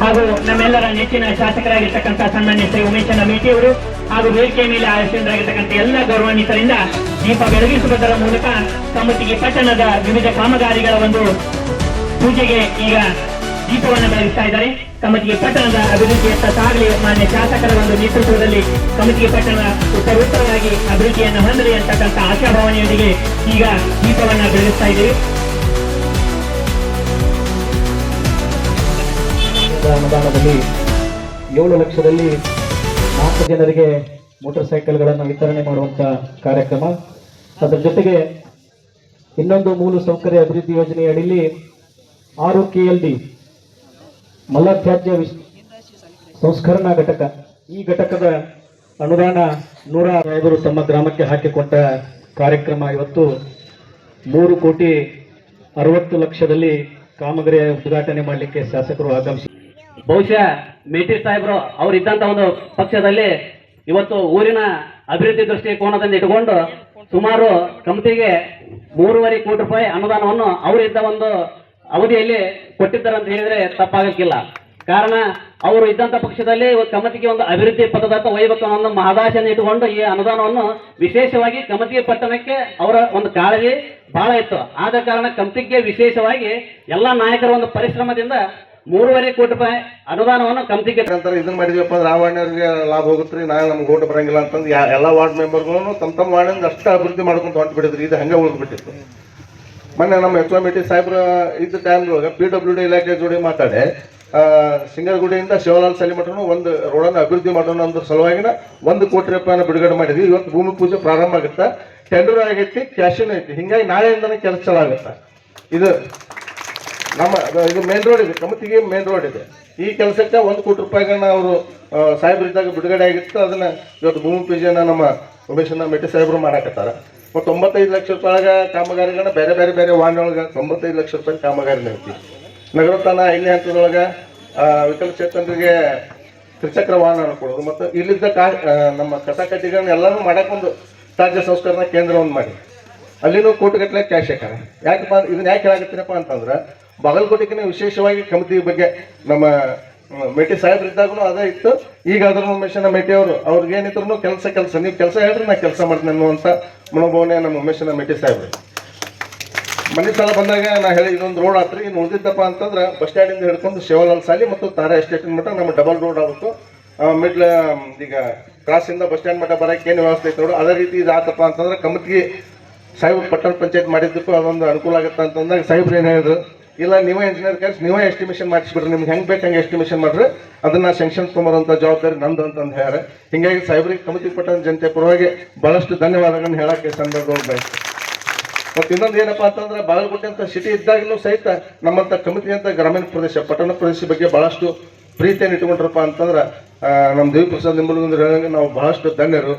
ಹಾಗೂ ನಮ್ಮೆಲ್ಲರ ನೆಚ್ಚಿನ ಶಾಸಕರಾಗಿರ್ತಕ್ಕಂಥ ಸನ್ಮಾನ್ಯ ಶ್ರೀ ಉಮೇಶಣ್ಣ ಮೇಟಿಯವರು ಹಾಗೂ ವೇದಿಕೆ ಮೇಲೆ ಆಸೀನರಾಗಿರ್ತಕ್ಕಂಥ ಎಲ್ಲ ಗೌರವಾನ್ವಿತರಿಂದ ದೀಪ ಬೆಳಗಿಸುವುದರ ಮೂಲಕ ಕಮತಿಗೆ ಪಟ್ಟಣದ ವಿವಿಧ ಕಾಮಗಾರಿಗಳ ಒಂದು ಪೂಜೆಗೆ ಈಗ ದೀಪವನ್ನು ಬೆಳಗಿಸ್ತಾ ಇದ್ದಾರೆ. ಕಮತಿಗೆ ಪಟ್ಟಣದ ಅಭಿವೃದ್ಧಿಯತ್ತ ಸಾಗಲಿ ಮಾನ್ಯ ಶಾಸಕರ ಒಂದು ನೇತೃತ್ವದಲ್ಲಿ ಕಮತಿಗೆ ಪಟ್ಟಣ ಉತ್ತರೋತ್ತರವಾಗಿ ಅಭಿವೃದ್ಧಿಯನ್ನು ಹೊಂದಲಿ ಅಂತಕ್ಕಂಥ ಆಶಾಭಾವನೆಯೊಂದಿಗೆ ಈಗ ದೀಪವನ್ನು ಬೆಳಗಿಸ್ತಾ ಇದ್ದೀವಿ. ಅನುದಾನದಲ್ಲಿ 7 ಲಕ್ಷದಲ್ಲಿ 4 ಜನರಿಗೆ ಮೋಟಾರ್ ಸೈಕಲ್ಗಳನ್ನು ವಿತರಣೆ ಮಾಡುವಂತ ಕಾರ್ಯಕ್ರಮ. ಅದರ ಜೊತೆಗೆ ಇನ್ನೊಂದು ಮೂಲ ಸೌಕರ್ಯ ಅಭಿವೃದ್ಧಿ ಯೋಜನೆಯಡಿಯಲ್ಲಿ 6 KLD ಮಲತ್ಯಾಜ್ಯ ಸಂಸ್ಕರಣಾ ಘಟಕ, ಈ ಘಟಕದ ಅನುದಾನ 105 ತಮ್ಮ ಗ್ರಾಮಕ್ಕೆ ಹಾಕಿಕೊಟ್ಟ ಕಾರ್ಯಕ್ರಮ ಇವತ್ತು 3,60,00,000ದಲ್ಲಿ ಕಾಮಗಾರಿಯ ಉದ್ಘಾಟನೆ ಮಾಡಲಿಕ್ಕೆ ಶಾಸಕರು ಆಗಮಿಸಿ. ಬಹುಶಃ ಮೇಟಿ ಸಾಹೇಬರು ಅವ್ರು ಇದ್ದಂತ ಒಂದು ಪಕ್ಷದಲ್ಲಿ ಇವತ್ತು ಊರಿನ ಅಭಿವೃದ್ಧಿ ದೃಷ್ಟಿಕೋನದಿಂದ ಇಟ್ಟುಕೊಂಡು ಸುಮಾರು ಕಮತಿಗೆ 3.5 ಕೋಟಿ ರೂಪಾಯಿ ಅನುದಾನವನ್ನು ಅವರು ಇದ್ದ ಒಂದು ಅವಧಿಯಲ್ಲಿ ಕೊಟ್ಟಿದ್ದಾರೆ ಅಂತ ಹೇಳಿದ್ರೆ ತಪ್ಪಾಗಕ್ಕಿಲ್ಲ. ಕಾರಣ ಅವರು ಇದ್ದಂತ ಪಕ್ಷದಲ್ಲಿ ಕಮತಿಗೆ ಒಂದು ಅಭಿವೃದ್ಧಿ ಪಥದತ್ತ ಒಯ್ಯಬೇಕು ಅನ್ನೋ ಒಂದು ಮಹದಾಶೆಯನ್ನು ಇಟ್ಟುಕೊಂಡು ಈ ಅನುದಾನವನ್ನು ವಿಶೇಷವಾಗಿ ಕಮತಿಗೆ ಪಟ್ಟಣಕ್ಕೆ ಅವರ ಒಂದು ಕಾಳಜಿ ಬಹಳ ಇತ್ತು. ಆದ ಕಾರಣ ಕಮತಿಗೆ ವಿಶೇಷವಾಗಿ ಎಲ್ಲ ನಾಯಕರ ಒಂದು ಪರಿಶ್ರಮದಿಂದ 3.5 ಕೋಟಿ ರೂಪಾಯಿ ಅನುದಾನವನ್ನು ಕಮತಿಗೆ ಇದನ್ನ ಮಾಡಿದ್ವಪ್ಪ ಅಂದ್ರೆ ಆ ವಾರ್ಡ್ನವ್ರಿಗೆ ಲಾಭ ಹೋಗುತ್ತೆ, ನಾಳೆ ನಮ್ಗೆ ಓಟ್ ಬರಂಗಿಲ್ಲ ಅಂತಂದು ಎಲ್ಲ ವಾರ್ಡ್ ಮೆಂಬರ್ಗಳನ್ನು ತಮ್ಮ ವಾರ್ಡಿಂದ ಅಷ್ಟು ಅಭಿವೃದ್ಧಿ ಮಾಡ್ಕೊಂಡು ಹೊಂಟು ಬಿಟ್ಟಿದ್ರು. ಇದು ಹಂಗೆ ಉಳಿದ್ಬಿಟ್ಟಿತ್ತು. ಮೊನ್ನೆ ನಮ್ಮ ಎಚ್.ಎಂ.ಟಿ ಸಾಹೇಬ್ರ ಇದ್ದ ಟೈಮ್ದೊಳಗೆ PWD ಇಲಾಖೆ ಜೋಡಿ ಮಾತಾಡಿ ಸಿಂಗರಗುಡಿಯಿಂದ ಶಿವಲಾಲ್ ಸಲಿಮಠನು ಒಂದು ರೋಡನ್ನು ಅಭಿವೃದ್ಧಿ ಮಾಡೋಣ ಅಂದ್ರ ಸಲುವಾಗಿನ 1 ಕೋಟಿ ರೂಪಾಯಿನ ಬಿಡುಗಡೆ ಮಾಡಿದ್ವಿ. ಇವತ್ತು ಭೂಮಿ ಪೂಜೆ ಪ್ರಾರಂಭ ಆಗುತ್ತೆ, ಟೆಂಡರ್ ಆಗೈತಿ, ಕ್ಯಾಶಿನೂ ಐತಿ. ಹಿಂಗಾಗಿ ನಾಳೆಯಿಂದನೇ ಕೆಲಸ ಚಾಲು ಆಗುತ್ತೆ. ಇದು ಮೇನ್ ರೋಡ್ ಇದೆ, ಕಮತಿಗೆ ಮೇನ್ ರೋಡ್ ಇದೆ. ಈ ಕೆಲಸಕ್ಕೆ 1 ಕೋಟಿ ರೂಪಾಯಿಗಳನ್ನ ಅವರು ಸಾಹೇಬರಿದ್ದಾಗ ಬಿಡುಗಡೆ ಆಗಿತ್ತು. ಅದನ್ನ ಇವತ್ತು ಭೂಮಿ ಪೂಜೆನ ನಮ್ಮ ಉಮೇಶಣ್ಣ ಮೇಟಿ ಸಾಹೇಬರು ಮಾಡಾಕತ್ತಾರ. ಮತ್ತು 95 ಲಕ್ಷ ರೂಪಾಯಿಗ ಕಾಮಗಾರಿಗಳನ್ನ ಬೇರೆ ಬೇರೆ ಬೇರೆ ವಾರ್ಡ್ನೊಳಗೆ 95 ಲಕ್ಷ ರೂಪಾಯಿ ಕಾಮಗಾರಿ ಐತಿ. ನಗರೋತ್ಥಾನ 5ನೇ ಹಂತದೊಳಗೆ ವಿಕಲಚೇತನರಿಗೆ ತ್ರಿಚಕ್ರ ವಾಹನ ಕೊಡೋದು ಮತ್ತು ಇಲ್ಲಿದ್ದ ನಮ್ಮ ಕಸಕಡ್ಡಿಗಳನ್ನ ಎಲ್ಲನೂ ಮಾಡಕ್ಕೊಂದು ತ್ಯಾಜ್ಯ ಸಂಸ್ಕರಣಾ ಕೇಂದ್ರವನ್ನು ಮಾಡಿ ಅಲ್ಲಿನೂ ಕೋಟಿಗಟ್ಟಲೆ ಕ್ಯಾಶ್ ಹಾಕಾರ. ಯಾಕಪ್ಪ ಇದನ್ನ ಯಾಕೆ ಹೇಳಾಕತ್ತೀನಪ್ಪ ಅಂತಂದ್ರೆ ಬಾಗಲಕೋಟೆಗಿನ ವಿಶೇಷವಾಗಿ ಕಮತಿ ಬಗ್ಗೆ ನಮ್ಮ ಮೇಟಿ ಸಾಹೇಬ್ರಿದ್ದಾಗೂ ಅದೇ ಇತ್ತು. ಈಗ ಅದ್ರ ಉಮೇಶಣ್ಣ ಮೇಟಿ ಅವರು ಅವ್ರಿಗೆ ಏನಿದ್ರು ಕೆಲಸ ನೀವು ಕೆಲಸ ಹೇಳ್ರಿ ನಾ ಕೆಲಸ ಮಾಡ್ತೀನಿ ಅನ್ನುವಂಥ ಮನೋಭಾವನೆ ನಮ್ಮ ಉಮೇಶಣ್ಣ ಮೇಟಿ ಸಾಹೇಬ್ರು. ಮನೆ ಸಲ ಬಂದಾಗ ನಾ ಹೇಳಿ ಇದೊಂದು ರೋಡ್ ಆತ್ರಿ, ಇನ್ನು ಉಳಿದಿದ್ದಪ್ಪ ಅಂತಂದ್ರೆ ಬಸ್ ಸ್ಟ್ಯಾಂಡಿಂದ ಹಿಡ್ಕೊಂಡು ಶಿವಲಾಲ್ ಸಾಲಿ ಮತ್ತು ತಾರಾ ಎಸ್ಟೇಟಿನ ಮಟ್ಟ ನಮ್ಮ ಡಬಲ್ ರೋಡ್ ಆಗುತ್ತೆ. ಮಿಡ್ಲ್ ಈಗ ಕ್ರಾಸಿಂದ ಬಸ್ ಸ್ಟ್ಯಾಂಡ್ ಮಟ್ಟ ಬರೋಕೆ ಏನು ವ್ಯವಸ್ಥೆ ಐತೆ ನೋಡು ಅದೇ ರೀತಿ ಇದು ಆತಪ್ಪ ಅಂತಂದ್ರೆ ಕಮತಿಗೆ ಸಾಹೇಬ್ ಪಟ್ಟಣ ಪಂಚಾಯತ್ ಮಾಡಿದ್ದಕ್ಕೂ ಅದೊಂದು ಅನುಕೂಲ ಆಗುತ್ತೆ ಅಂತಂದಾಗ ಸಾಹೇಬ್ರು ಏನು ಹೇಳಿದ್ರು, ಇಲ್ಲ ನೀವೇ ಇಂಜಿನಿಯರ್ ಕರ್ಸಿ ನೀವೇ ಎಸ್ಟಿಮೇಷನ್ ಮಾಡಿಸ್ಬಿಡ್ರಿ, ನಿಮ್ಗೆ ಹೆಂಗೆ ಬೇಕು ಹಂಗೆ ಎಸ್ಟಿಮೇಷನ್ ಮಾಡ್ರಿ, ಅದನ್ನ ಸೆಂಕ್ಷನ್ ತೊಗೊಂಬರುವಂಥ ಜವಾಬ್ದಾರಿ ನಂದು ಅಂತಂದು ಹೇಳ್ಯಾರ. ಹಿಂಗಾಗಿ ಸಾಹೇಬ್ರಿಗೆ ಕಮತಿ ಪಟ್ಟಣ ಜನತೆ ಪರವಾಗಿ ಬಹಳಷ್ಟು ಧನ್ಯವಾದಗಳನ್ನ ಹೇಳಕ್ಕೆ ಸಂದರ್ಭದೊಳಗೆ ಬಯಸ್ತೀನಿ. ಮತ್ತು ಇನ್ನೊಂದು ಏನಪ್ಪಾ ಅಂತಂದ್ರೆ ಬಾಗಲಕೋಟೆ ಅಂತ ಸಿಟಿ ಇದ್ದಾಗಲೂ ಸಹಿತ ನಮ್ಮಂಥ ಕಮಿಟಿ ಅಂತ ಗ್ರಾಮೀಣ ಪ್ರದೇಶ ಪಟ್ಟಣ ಪ್ರದೇಶ ಬಗ್ಗೆ ಬಹಳಷ್ಟು ಪ್ರೀತಿಯನ್ನು ಇಟ್ಕೊಂಡ್ರಪ್ಪ ಅಂತಂದ್ರೆ ನಮ್ಮ ದೇವಿ ಪ್ರಸಾದ್ ನಿಂಬಲಗುಂದ್ರ ಹೇಳಂಗೆ ನಾವು ಬಹಳಷ್ಟು ಧನ್ಯರು.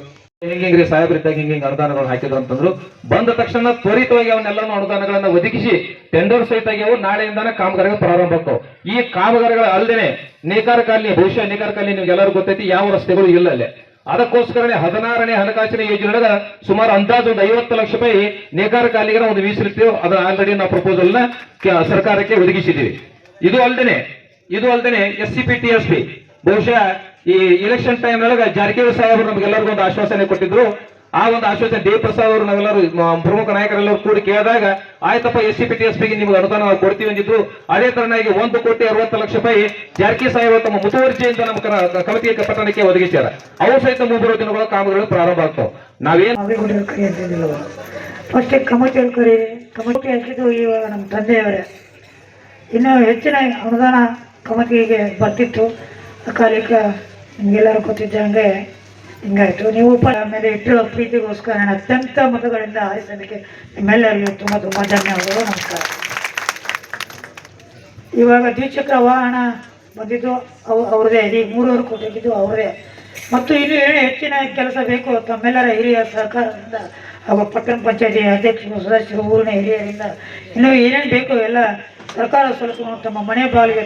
ಹಿಂಗೆ ಸಾಹೇಬ್ರಿದ್ದಾಗ ಹಿಂಗೆ ಅನುದಾನಗಳನ್ನು ಹಾಕಿದ್ರು ಅಂತಂದ್ರು. ಬಂದ ತಕ್ಷಣ ತ್ವರಿತವಾಗಿ ಅವನ್ನೆಲ್ಲನೂ ಅನುದಾನಗಳನ್ನ ಒದಗಿಸಿ ಟೆಂಡರ್ ಸಹಿತ ಆಗ್ಯಾವು. ನಾಳೆಯಿಂದಾನೆ ಕಾಮಗಾರಿಗಳು ಪ್ರಾರಂಭ ಆಗ್ತಾವ. ಈ ಕಾಮಗಾರಿಗಳ ಅಲ್ಲದೆ ನೇಕಾರ ಕಾಲನಿ, ಬಹುಶಃ ನೇಕಾರ ಕಾಲನಿ ನಿಮ್ಗೆಲ್ಲರೂ ಗೊತ್ತೈತಿ, ಯಾವ ರಸ್ತೆಗಳು ಇಲ್ಲ ಅಲ್ಲೇ. ಅದಕ್ಕೋಸ್ಕರನೇ 16ನೇ ಹಣಕಾಸಿನ ಯೋಜನೆಯೊಳಗ ಸುಮಾರು ಅಂದಾಜು ಒಂದು 50 ಲಕ್ಷ ರೂಪಾಯಿ ನೇಕಾರ ಕಾಲಿಗೆ ಒಂದು ಮೀಸಲಿಟ್ಟು ಅದನ್ನ ಆಲ್ರೆಡಿ ನಾವು ಪ್ರಪೋಸಲ್ ನ ಸರ್ಕಾರಕ್ಕೆ ಒದಗಿಸಿದ್ದೀವಿ. ಇದು ಅಲ್ಲದೆ SCP TSP ಬಹುಶಃ ಈ ಇಲೆಕ್ಷನ್ ಟೈಮ್ ಒಳಗ ಜಾರಕಿಹೊಳಿ ಸಾಹೇಬರು ನಮಗೆಲ್ಲರಿಗೂ ಒಂದು ಆಶ್ವಾಸನೆ ಕೊಟ್ಟಿದ್ರು. ಆ ಒಂದು ಆಶ್ವಾಸನೆ ದೇವ್ ಪ್ರಸಾದ್ ಅವರು ನಾವೆಲ್ಲರೂ ಪ್ರಮುಖ ನಾಯಕರೆಲ್ಲರೂ ಕೂಡಿ ಕೇಳಿದಾಗ ಆಯ್ತಪ್ಪ SCP TSPಗೆ ನಿಮ್ಗೆ ಅನುದಾನ ನಾವು ಕೊಡ್ತೀವಿ ಅಂದಿದ್ರು. ಅದೇ ತರನಾಗಿ 1,60,00,000 ರೂಪಾಯಿ ಜಾರಕಿಹೊಳಿ ಸಾಹೇಬರು ತಮ್ಮ ಮುತುವರ್ಜಿಯಿಂದ ನಮ್ಮ ಕಮತಿಗೆ ಪಟ್ಟಣಕ್ಕೆ ಒದಗಿಸ್ಯಾರ. ಅವು ಸಹಿತ 3 ದಿನಗಳ ಕಾಮಗಾರಿಗಳು ಪ್ರಾರಂಭ ಆಗ್ತಾವ. ನಾವೇನು ಫಸ್ಟ್ ಕಮತಿ ಹಾಕಿದ್ದು ಇವಾಗ ನಮ್ಮ ತಂದೆಯವರೇ. ಇನ್ನು ಹೆಚ್ಚಿನ ಅನುದಾನ ಕಮತಿಗೆ ಬರ್ತಿತ್ತು. ಕಾಲಿಕ ನಿಮಗೆಲ್ಲರೂ ಗೊತ್ತಿದ್ದಂಗೆ ಹಿಂಗಾಯಿತು. ನೀವು ಆಮೇಲೆ ಇಟ್ಟಿರೋ ಪ್ರೀತಿಗೋಸ್ಕರ ನಾನು ಅತ್ಯಂತ ಮತಗಳಿಂದ ಆರಿಸಲಿಕ್ಕೆ ನಿಮ್ಮೆಲ್ಲರಿಗೂ ತುಂಬ ತುಂಬ ಧನ್ಯವಾದಗಳು, ನಮಸ್ಕಾರ. ಇವಾಗ ದ್ವಿಚಕ್ರ ವಾಹನ ಬಂದಿದ್ದು ಅವ್ರದೇ, ಇದೀಗ 3.5 ಕೋಟಿ ಆಗಿದ್ದು ಅವ್ರದೇ. ಮತ್ತು ಇನ್ನೂ ಏನು ಹೆಚ್ಚಿನ ಕೆಲಸ ಬೇಕು ತಮ್ಮೆಲ್ಲರ ಹಿರಿಯ ಸಹಕಾರದಿಂದ ಹಾಗೂ ಪಟ್ಟಣ ಪಂಚಾಯತಿ ಅಧ್ಯಕ್ಷರು, ಸದಸ್ಯರು, ಊರಿನ ಹಿರಿಯರಿಂದ ಇನ್ನೂ ಏನೇನು ಬೇಕು ಎಲ್ಲ ಸರ್ಕಾರ ಸ್ವಲ್ಪ ತಮ್ಮ ಮನೆ ಬಾಗಿಲಿಗೆ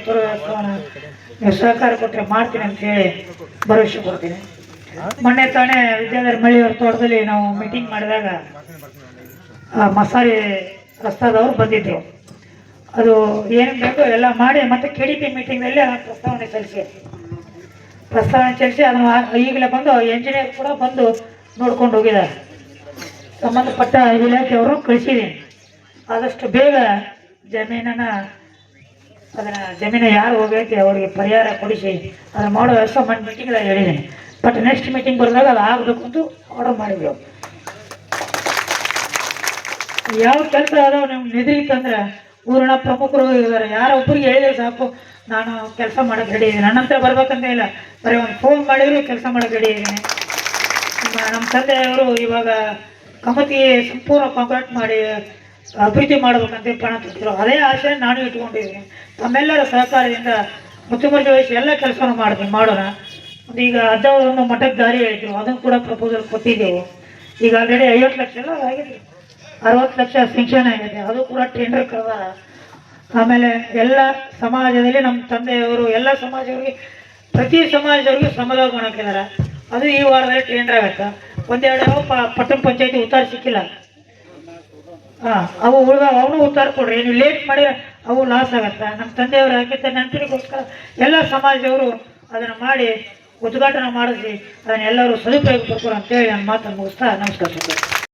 ನೀವು ಸಹಕಾರ ಕೊಟ್ಟರೆ ಮಾಡ್ತೀನಿ ಅಂತ ಹೇಳಿ ಭರವಸೆ ಕೊಡ್ತೀನಿ. ಮೊನ್ನೆ ತಾನೇ ವಿದ್ಯಾಧರ ಮಳಿಯವರ ತೋಟದಲ್ಲಿ ನಾವು ಮೀಟಿಂಗ್ ಮಾಡಿದಾಗ ಮಸಾರಿ ರಸ್ತಾದವ್ರು ಬಂದಿದ್ರು. ಅದು ಏನು ಬೇಕೋ ಎಲ್ಲ ಮಾಡಿ ಮತ್ತೆ KDP ಮೀಟಿಂಗ್ನಲ್ಲಿ ಆ ಪ್ರಸ್ತಾವನೆ ಸಲ್ಲಿಸಿ ಅದನ್ನು ಈಗಲೇ ಬಂದು ಎಂಜಿನಿಯರ್ ಕೂಡ ಬಂದು ನೋಡ್ಕೊಂಡು ಹೋಗಿದ್ದಾರೆ. ಸಂಬಂಧಪಟ್ಟ ಇಲಾಖೆಯವರು ಕಳಿಸಿದ್ದೀನಿ. ಆದಷ್ಟು ಬೇಗ ಜಮೀನು ಯಾರು ಹೋಗೈತಿ ಅವರಿಗೆ ಪರಿಹಾರ ಕೊಡಿಸಿ ಅದನ್ನು ಮಾಡೋ ವ್ಯವಸ್ಥೆ ಮಾಡಿ ಮೀಟಿಂಗ್ದಾಗ ಹೇಳಿದ್ದೀನಿ. ಬಟ್ ನೆಕ್ಸ್ಟ್ ಮೀಟಿಂಗ್ ಬರೆದಾಗ ಅದು ಆಗಬೇಕು ಅಂತ ಆರ್ಡರ್ ಮಾಡಿದ್ದೆವು. ಯಾವ ಕೆಲಸ ಅದಾವ ನಿಮ್ಗೆ ನಿದ್ರಿತ್ತಂದ್ರೆ ಊರಿನ ಪ್ರಮುಖರು ಇದ್ದಾರೆ, ಯಾರೋ ಒಬ್ಬರಿಗೆ ಹೇಳಿದ್ರೆ ಸಾಕು, ನಾನು ಕೆಲಸ ಮಾಡೋಕ್ಕೆ ರೆಡಿ ಇದ್ದೀನಿ. ನನ್ನ ಹತ್ರ ಬರ್ಬೇಕಂತ ಇಲ್ಲ, ಬರೀ ಒಂದು ಫೋನ್ ಮಾಡಿದ್ರು ಕೆಲಸ ಮಾಡೋಕ್ಕೆ ರೆಡಿ ಇದ್ದೀನಿ. ನಮ್ಮ ತಂದೆಯವರು ಇವಾಗ ಕಮತಿಗೆ ಸಂಪೂರ್ಣ ಕಾಂಕ್ರೀಟ್ ಮಾಡಿ ಅಭಿವೃದ್ಧಿ ಮಾಡಬೇಕಂತ ಪಣ ತೊಟ್ಟಿದ್ರು. ಅದೇ ಆಶೆ ನಾನು ಇಟ್ಕೊಂಡಿದ್ದೀನಿ. ತಮ್ಮೆಲ್ಲರ ಸಹಕಾರದಿಂದ ಮುತುವರ್ಜಿ ವಹಿಸಿ ಎಲ್ಲ ಕೆಲಸವನ್ನು ಮಾಡೋಣ. ಈಗ ಅಜ್ಜವರೊಂದು ಮಠಕ್ಕೆ ದಾರಿ ಹೇಳಿದ್ರು, ಅದನ್ನು ಕೂಡ ಪ್ರಪೋಸಲ್ ಕೊಟ್ಟಿದ್ದೆವು. ಈಗ ಆಲ್ರೆಡಿ 50 ಲಕ್ಷ ಎಲ್ಲ ಆಗಿದೆ, 60 ಲಕ್ಷ ಸ್ಯಾಂಕ್ಷನ್ ಆಗಿದೆ, ಅದು ಕೂಡ ಟೆಂಡರ್ ಕರೆದಾರ. ಆಮೇಲೆ ಎಲ್ಲ ಸಮಾಜದಲ್ಲಿ ನಮ್ಮ ತಂದೆಯವರು ಎಲ್ಲ ಸಮಾಜದವ್ರಿಗೆ ಪ್ರತಿ ಸಮಾಜದವ್ರಿಗೆ ಶ್ರಮದಾಗ ಹಾಕಿದ್ದಾರೆ. ಅದು ಈ ವಾರದಲ್ಲಿ ಟೆಂಡರ್ ಆಗುತ್ತೆ. ಒಂದೆರಡು ಯಾವ ಪಟ್ಟಣ ಪಂಚಾಯತಿ ಉತ್ತಾರ ಸಿಕ್ಕಿಲ್ಲ, ಅವು ಉಳಿದಾಗ ಅವನು ಉತ್ತಾರ ಕೊಡ್ರಿ, ನೀವು ಲೇಟ್ ಮಾಡಿದ್ರೆ ಅವು ಲಾಸ್ ಆಗತ್ತೆ. ನಮ್ಮ ತಂದೆಯವರು ಹಾಕಿದ್ದ ನೆನಪಿಗೋಸ್ಕರ ಎಲ್ಲ ಸಮಾಜದವರು ಅದನ್ನು ಮಾಡಿ ಉದ್ಘಾಟನೆ ಮಾಡಿಸಿ ಅದನ್ನೆಲ್ಲರೂ ಸದುಪಯೋಗ ಪಡ್ಕೊಡು ಅಂತೇಳಿ ನನ್ನ ಮಾತನ್ನು ಮುಗಿಸ್ತಾ ನಮಸ್ಕಾರ.